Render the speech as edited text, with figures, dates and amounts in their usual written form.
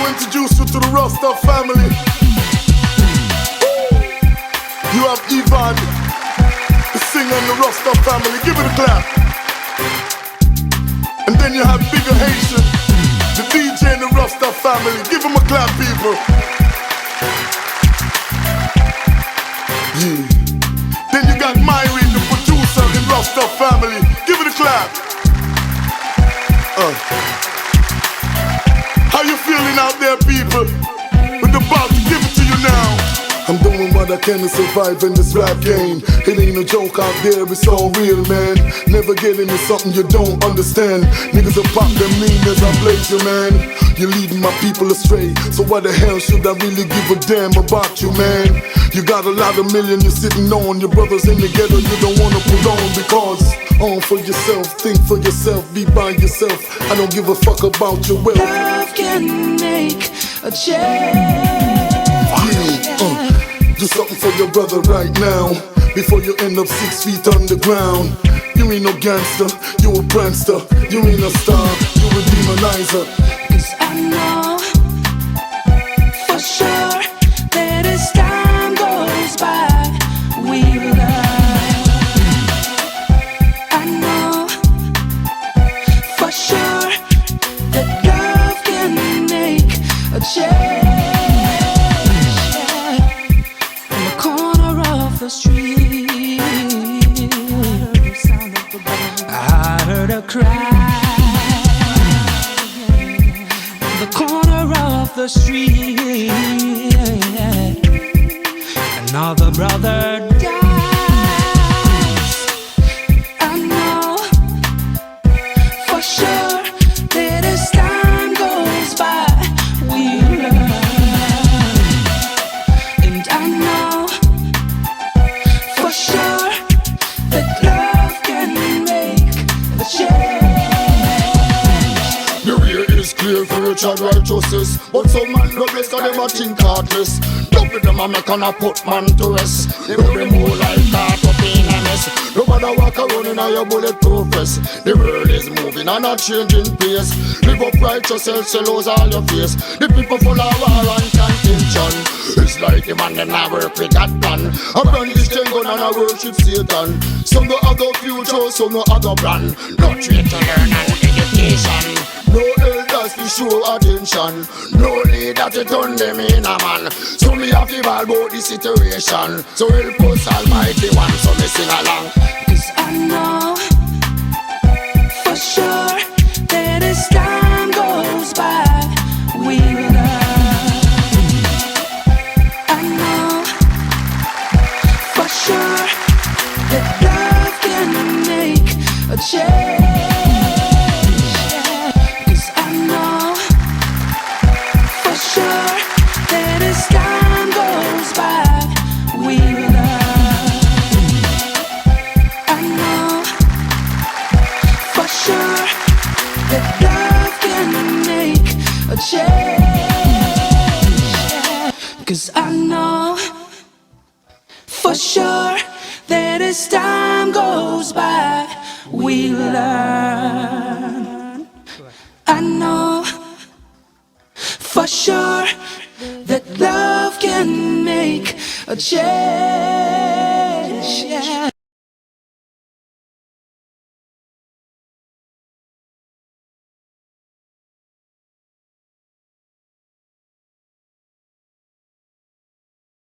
introduce you to the Rasta family. You have Ivan, the singer in the Rasta family. Give it a clap. And then you have Bigger Haitian, the DJ in the Rasta family. Give him a clap, people. Yeah. Then you got Myrie, the producer in Rasta family. Give it a clap. How you feeling out there, people? We're about to give it to you now. I'm doing what I can to survive in this rap game. It ain't a joke out there, it's all real, man. Never get into something you don't understand. Niggas will pop them mean as I blaze you, man. You're leading my people astray, so why the hell should I really give a damn about you, man? You got a lot of million you're sitting on. Your brothers in the ghetto you don't wanna put on. Because on for yourself, think for yourself, be by yourself. I don't give a fuck about your wealth. Love can make a change. Do something for your brother right now, before you end up 6 feet underground. You ain't no gangster, you a prankster. You ain't a star, you a demonizer. Cause I know for sure that as time goes by, we learn. I know for sure that love can make a change. The street, I heard a cry in the corner of the street. Another brother dies. I know for sure that as time goes by, we learn. And I know for sure that love can make a change. The way is clear for rich and righteousness, but some man no bless 'cause them a think heartless. Double them a make and a put man to rest. They bury more like caught up in a mess. Nobody walk around in a your bulletproof vest. The world is moving and a changing pace. Live up righteous, else you lose all your face. The people full of war and contention. It's like the man them not work with that plan. A brand is chain gun and a worship Satan. Some no other future, some no other plan. No trade to learn and education. No elders to show attention. No leader to turn them in a man. So me have to ball about the situation. So help us Almighty One, so me sing along. Cause I know for sure that as time goes by, we learn. I know for sure that love can make a change. Cause I know for sure that as time goes by, we learn. I know for sure that love can make a change. Cause I know for sure that as time goes by, we learn. I know for sure that love can make a change.